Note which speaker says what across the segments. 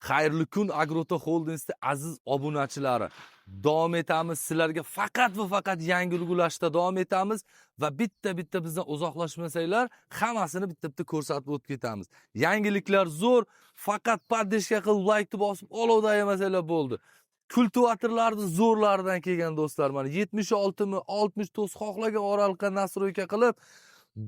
Speaker 1: Xayrli kun Agroto Holdings'te aziz obunachilari. Davom etamiz sizlarga faqat va faqat yangilik ulashda davom etamiz va bitta bizdan uzoqlashmasanglar, hammasini bitta ko'rsatib o'tib ketamiz. Yangiliklar zo'r, faqat poddeshka qilib, like bosib, olovda yemasanglar bo'ldi. Kultivatorlarni zo'rlaridan kelgan do'stlar, mana 76 mi, 69 xohlagan oraliqqa nastroyka qilib,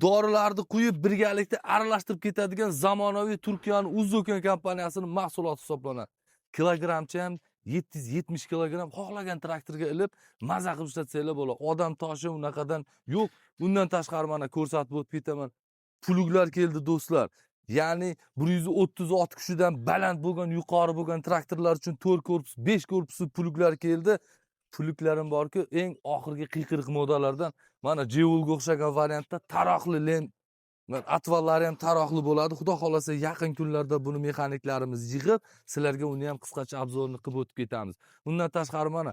Speaker 1: dorilarni quyib birgalikda aralashtirib ketadigan zamonaviy Turkiyaning Uzoken kompaniyasining mahsuloti hisoblanadi. Kilogramcha ham 770 kilogram xohlagan traktorga ilib maza qilib ishlatsanglar bo'ladi. Odam toshi unaqadan yo'q. Bundan tashqari mana ko'rsatib o'tib ketaman. Pluglar keldi do'stlar. Ya'ni 136 kishidan baland bo'lgan, yuqori bo'lgan traktorlar uchun 4 korpus, 5 korpusli pluglar keldi. Pluklarim borki, eng oxirgi qiyqiriq modellardan mana Jewelga o'xshagan variantda taroqli len atvallari ham taroqli bo'ladi. Xudo xolasa yaqin kunlarda buni mexaniklarimiz yig'ib, sizlarga uni ham qisqacha obzorini qilib o'tib ketamiz. Undan tashqari mana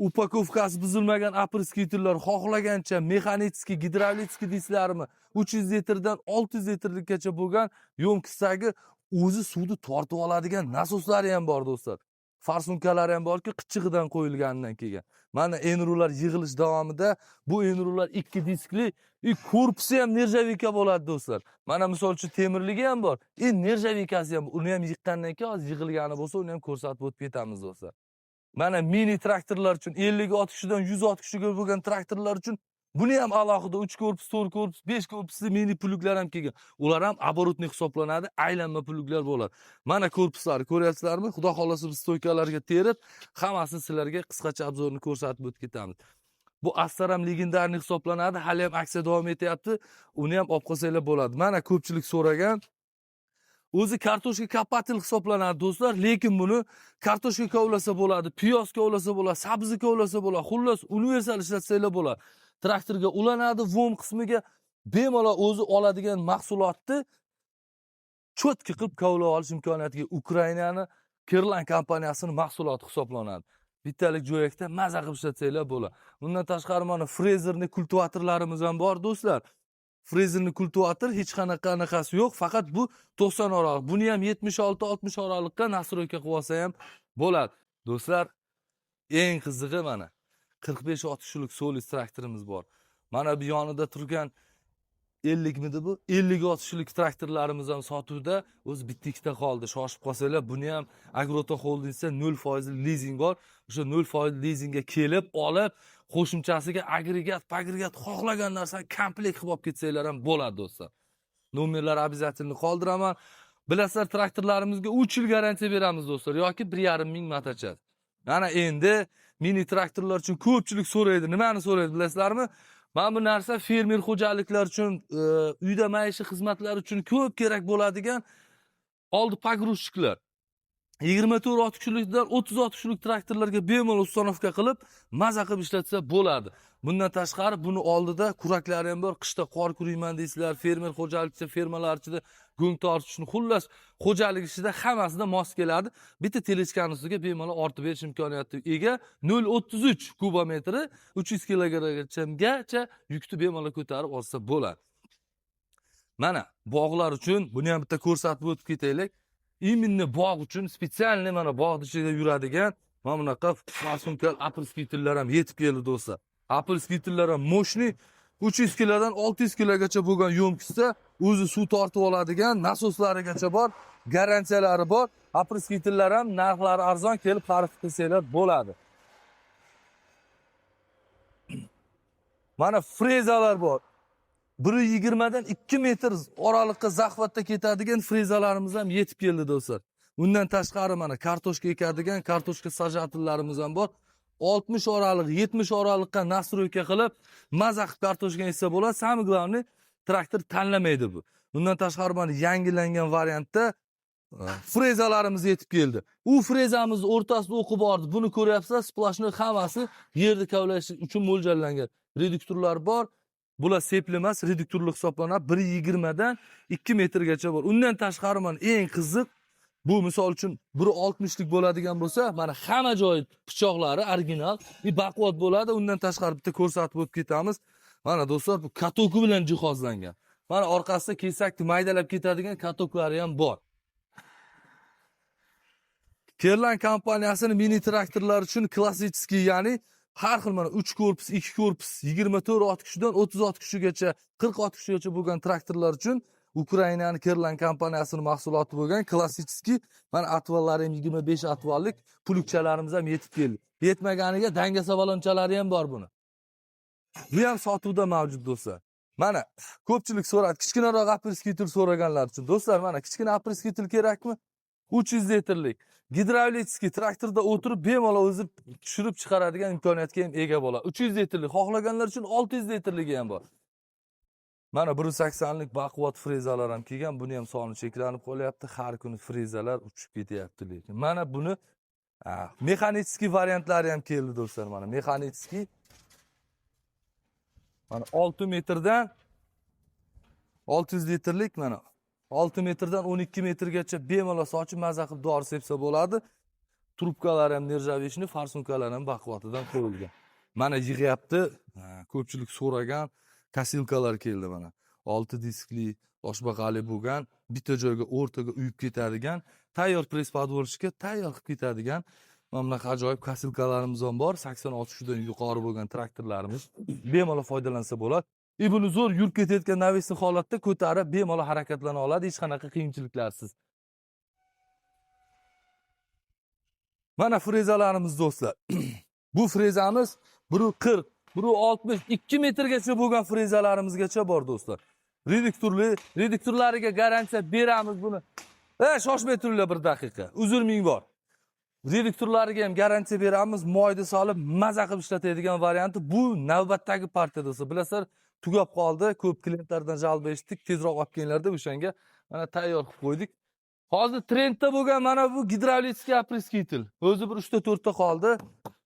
Speaker 1: upakovkasi buzilmagan apreskiterlar xohlagancha mexanitskiy, gidravlitskiy deysizlarmi? 300 litrdan 600 litrlikgacha bo'lgan yo'mkisdagi o'zi suvni tortib oladigan nasoslari ham bor do'stlar. Farsunkalari ham borki, qichig'idan qo'yilganidan keyin. Mana enrular yig'ilish davomida bu enrular 2 diskli, korpusi ham nerjavika bo'ladi do'stlar. Mana misol uchun temirligi ham bor. Nerjavikasi ham, uni ham yiqqandan keyin hozir yig'ilgani bo'lsa, uni ham ko'rsatib o'tib ketamiz do'stlar. Mana mini traktorlar uchun 56 kishidan 106 kishiga bo'lgan traktorlar uchun buni ham alohida 3 korpus, 4 korpus, 5 korpusli mini pluglar ham kelgan. Ular ham оборотный hisoblanadi, aylanma pluglar bo'ladi. Mana korpuslari ko'ryapsizlarmi? Xudo xolasa biz stoykalarga terib, hammasini sizlarga qisqacha obzorni ko'rsatib o'tib ketamiz. Bu Astar ham legendarniy hisoblanadi, hali ham aksiya davom etyapti. Uni ham olib qolsanglar bo'ladi. Mana ko'pchilik so'ragan o'zi kartoshka kapatil hisoblanadi do'stlar, lekin buni kartoshka kovlasa bo'ladi, piyoz kovlasa bo'ladi, sabzi kovlasa bo'ladi, xullas universal ishlatsanglar bo'ladi. Traktorga ulanadi, vom qismiga bemalol o'zi oladigan mahsulotni cho'tki qilib kovlab olish imkoniyatiga Ukrainaning Kirlan kompaniyasining mahsuloti hisoblanadi. Bittalik jo'yakda maza qilib ishlatsanglar bo'ladi. Bundan tashqari mana frezerni kultivatorlarimiz ham bor do'stlar. Frezerni kultivator hech qanaqasi yo'q, faqat bu 90 oraliq. Buni ham 76-60 oraliqqa nastroyka qilib olsa ham bo'ladi. Do'stlar, eng qizig'i mana 45-60 shuluk Solis traktorimiz bor. Mana bu yonida turgan 50 midi bu? 50-60 shuluk traktorlarimiz ham sotuvda. O'zi bitta-ikkita qoldi. Shoshib qolsanglar, buni ham Agroto Holdingsda 0% lizing bor. O'sha 0% lizingga kelib, olib, qo'shimchasiga agregat xohlagan narsani komplekt qilib olib ketsanglar ham bo'ladi do'stlar. Nomerlar обязательно qoldiraman. Bilasizlar, traktorlarimizga 3 yil garantiya beramiz do'stlar, yoki 1,5 ming matachas. Mana endi mini traktorlar uchun ko'pchilik so'raydi. Nimani so'raydi bilasizlarmi? Mana bu narsa fermer xo'jaliklar uchun, uyda maishiy xizmatlar uchun ko'p kerak bo'ladigan oldi pogrushchiklar. 24 kishilikdan 36 kishilik traktorlarga bemalol uстановка qilib, maza qilib ishlatsa bo'ladi. Bundan tashqari buni oldida kuraklari ham bor. Qishda qor kuriyman deysizlar, fermer xo'jalikchi, fermalar ichida go'ng tortish uchun, xullas, xo'jalik ishida hammasida mos keladi. Bitta teleskani ustiga bemalol ortib berish imkoniyatiga ega 0.33 kubometri 300 kilogramgacha yukni bemalol ko'tarib olsa bo'ladi. Mana bog'lar uchun buni ham bitta ko'rsatib o'tib ketaylik. Именно bog' uchun spetsialniy mana bog' ichida yuradigan mana bunaqa farsunkal apreskiterlar ham yetib keldi do'stlar. Apreskiterlar ham moshniy 300 kilodan 600 kilogacha bo'lgan yo'mkisda o'zi suv tortib oladigan nasoslarigacha bor, garantiyalari bor. Apreskiterlar ham narxlari arzon, kelib xarid qilsanglar bo'ladi. Mana frezalar bor. 1.20 dan 2 metr oraliqqa zaxvatda ketadigan frezalarimiz ham yetib keldi do'stlar. Undan tashqari mana kartoshka ekadigan kartoshka sajatellarimiz ham bor. 60 oraliq, 70 oraliqqa nastroyka qilib, maza qilib kartoshka eksa bo'ladi. Самое главное, traktor tanlamaydi bu. Bundan tashqari mana yangilangan variantda frezalarimiz yetib keldi. U frezamiz o'rtasida o'qi bordi. Buni ko'ryapsizlar, splashning hammasi yerni kavlash uchun mo'ljallangan. Reduktorlar bor. Bular sepli emas, reduktorlik hisoblanadi. 1.20 dan 2 metrgacha bor. Undan tashqari mana eng qiziq, bu misol uchun 1.60 lik bo'ladigan bo'lsa, mana hamma joyi pichoqlari original, baquvvat bo'ladi. Undan tashqari bitta ko'rsatib o'tib ketamiz. Mana do'stlar, bu katoki bilan jihozlangan. Mana orqasida kesakni maydalab ketadigan katoklari ham bor. Kerlan kompaniyasining mini traktorlar uchun klassik, ya'ni har xil mana 3 korpus, 2 korpus, 24 ot kuchidan 30 ot kuchigacha, 40 ot kuchigacha bo'lgan traktorlar uchun Ukrainaning Kerlan kompaniyasining mahsuloti bo'lgan klassik mana atvallar ham 25 atvallik pulukchalarimiz ham yetib keldi. Yetmaganiga dangasa balonchalari ham bor buni. Bu ham sotuvda mavjud do'stlar. Mana ko'pchilik so'radi, kichkinaroq apreskitl so'raganlar uchun. Do'stlar, mana kichkina apreskitl kerakmi? 300 litrlik gidravlitskiy traktorda o'tirib bemalol o'zi tushirib chiqaradigan imkoniyatga ham ega bo'ladi. 300 litrlik, xohlaganlar uchun 600 litrligi ham bor. Mana 180lik baquvvat frezalar ham kelgan, buni ham soni cheklanib qolyapti. Har kuni frezalar uchib ketyapti lekin. Mana buni mexanitskiy variantlari ham keldi do'stlar. Mana mexanitskiy mana 6 metrdan 600 litrlik mana 6 metrdan 12 metrgacha bemalol sochib maza qilib dori sepsa bo'ladi. Trubkalar ham nержавечный, farsunkalar ham baquvvatidan qo'yilgan. Mana yig'yapti. Ko'pchilik so'ragan kasilkalar keldi mana. 6 diskli, toshbaqali bo'lgan, bitta joyga o'rtaga uyib ketadigan, tayyor press podvorishga tayyor qilib ketadigan mana bunaqa ajoyib kasilkalarimiz ham bor. 86 dan yuqori bo'lgan traktorlarimiz bemalol foydalansa bo'ladi. Buni zo'r yurib ketayotgan navesli holatda ko'tarib bemalol harakatlana oladi, hech qanaqa qiyinchiliklarsiz. Mana frezalarimiz do'stlar. Bu frezamiz 140, 160, 2 metrgacha bo'lgan frezalarimizgacha bor do'stlar. Reduktorlariga garantiya beramiz buni. Shoshmay turinglar bir daqiqa. Uzr ming bor. Reduktorlariga ham garantiya beramiz. Moyda solib maza qilib ishlatadigan varianti bu navbatdagi partiya do'stlar. Bilasizlar, tugab qoldi. Ko'p klientlardan jalb eshitdik. Tezroq olib kelinglar deb o'shanga mana tayyor qilib qo'ydik. Hozir trendda bo'lgan mana bu gidravlitskiy apreskitl. O'zi bir 3 ta 4 ta qoldi.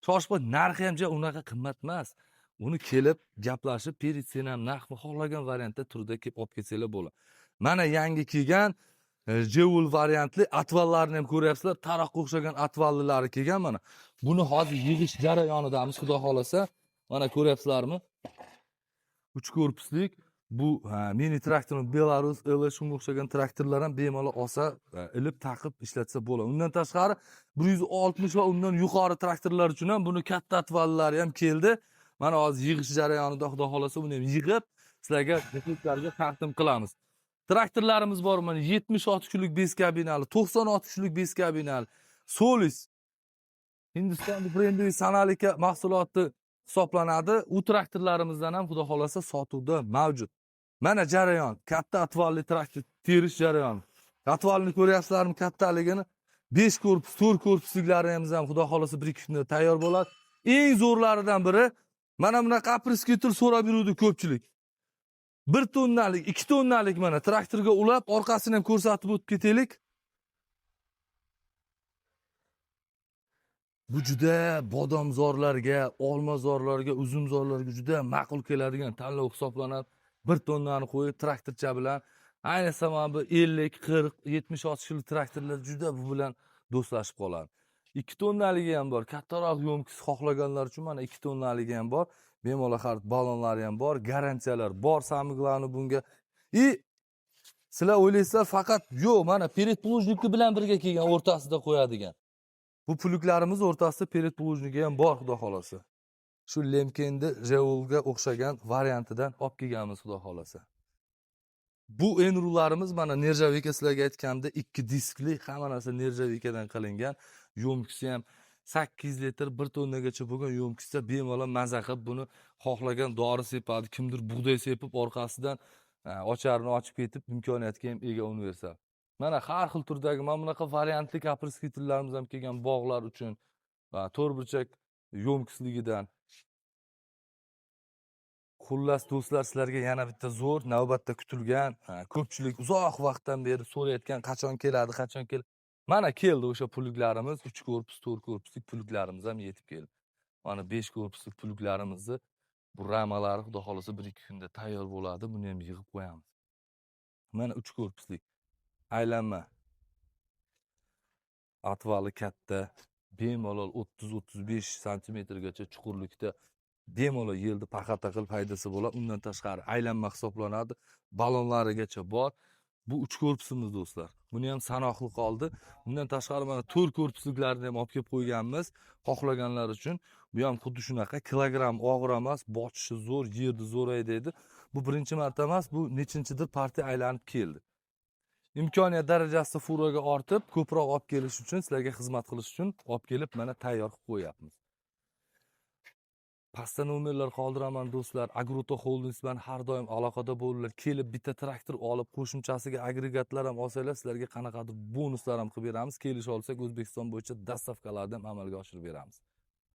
Speaker 1: Shoshma, narxi ham unaqa qimmat emas. Uni kelib gaplashib, peritsen ham narxni xohlagan variantda turda kelib olib ketsanglar bo'ladi. Mana yangi kelgan Jewel variantli atvallarni ham ko'ryapsizlar. Taroqqa o'xshagan atvallilari kelgan mana. Buni hozir yig'ish jarayonidamiz, xudo xolasa. Mana ko'ryapsizlarmi? 3 korpuslik bu mini traktorning Belarus L shunga o'xshagan traktorlar ham bemalol olsa, ilib taqib ishlatsa bo'ladi. Undan tashqari 160 va undan yuqori traktorlar uchun ham buni katta atvallari ham keldi. Mana hozir yig'ish jarayonida xudo xolasa buni ham yig'ib sizlarga takliflarga taqdim qilamiz. Traktorlarimiz bor mana 76 kuchlik 5 kabinali, 96 kuchlik 5 kabinali, Solis Hindiston brendi sanalika mahsuloti hisoblanadi. U traktorlarimizdan ham xudo xolasa sotuvda mavjud. Mana jarayon, katta atvalli traktor terish jarayoni. Atvalni ko'ryapsizlarmi kattaligini? 5 korpus, 4 korpusliklarimiz ham xudo xolasa 1-2 kunda tayyor bo'ladi. Eng zo'rlaridan biri mana bunaqa apreskitl so'rab yuruvdi ko'pchilik. 1 tonnalik, 2 tonnalik mana traktorga ulab, orqasini ham ko'rsatib o'tib ketaylik. Bu juda bodomzorlarga, olmazorlarga, uzumzorlarga juda ma'qul keladigan tanlov hisoblanadi. 1 tonnani qo'yib traktorcha bilan, ayniqsa mana bu 50, 40, 76 kuchli traktorlar juda bu bilan do'stlashib qoladi. 2 tonnaligi ham bor. Kattaroq yo'mkisi xohlaganlar uchun mana 2 tonnaligi ham bor. Bemalol xarid ballonlari ham bor, garantiyalar bor samig'larni bunga. Sizlar o'ylaysizlar faqat yo'q, mana peredplujniki bilan birga kelgan o'rtasida qo'yadigan. Bu puluklarimiz o'rtasida peredplujniki ham bor, xudo xolasa. Shu Lemkenni Jewelga o'xshagan variantidan olib kelganmiz, xudo xolasa. Bu enrularimiz mana nержавейка sizlarga aytganda 2 diskli, hamma narsa nержавейкаdan qilingan. Yo'mkisi ham 8 litr 1 tonnagacha bo'lgan yo'mkisda bemalol maza qilib buni xohlagan dori sepadi, kimdir bug'doy sepib orqasidan ocharini ochib ketib imkoniyatga ham ega universal. Mana har xil turdagi mana bunaqa variantli apreskitlarimiz ham kelgan bog'lar uchun va to'rtburchak yo'mkisligidan. Xullas do'stlar, sizlarga yana bitta zo'r navbatda kutilgan, ko'pchilik uzoq vaqtdan beri so'rayotgan qachon keladi, qachon keladi. Mana keldi o'sha puluklarimiz, 3 korpus, 4 korpuslik puluklarimiz ham yetib keldi. Mana 5 korpuslik puluklarimizni bu ramalari xudo xolasa 1-2 kunda tayyor bo'ladi. Buni ham yig'ib qo'yamiz. Mana 3 korpuslik aylanma. Atvali katta, bemalol 30-35 santimetrgacha chuqurlikda bemalol yelni paxata qilib haydasa bo'ladi. Undan tashqari aylanma hisoblanadi. Ballonlarigacha bor. Bu 3 korpusimiz do'stlar. Buni ham sanoqli qoldi. Bundan tashqari mana 4 korpusliklarini ham olib kelib qo'yganmiz. Xohlaganlar uchun. Bu ham xuddi shunaqa kilogramm og'ir emas, bochishi zo'r, yerni zo'r haydaydi. Bu birinchi marta emas, bu nechinchidir partiya aylanib keldi. Imkoniyat darajasi furoga ortib, ko'proq olib kelish uchun, sizlarga xizmat qilish uchun olib kelib mana tayyor qilib qo'yapmiz. Pastda nomerlar qoldiraman do'stlar. Agruto Holdings bilan har doim aloqada bo'linglar. Kelib bitta traktor olib, qo'shimchasiga agregatlar ham olsanglar, sizlarga qanaqadir bonuslar ham qilib beramiz. Kelish olsak, O'zbekiston bo'yicha dastavkalarni ham amalga oshirib beramiz.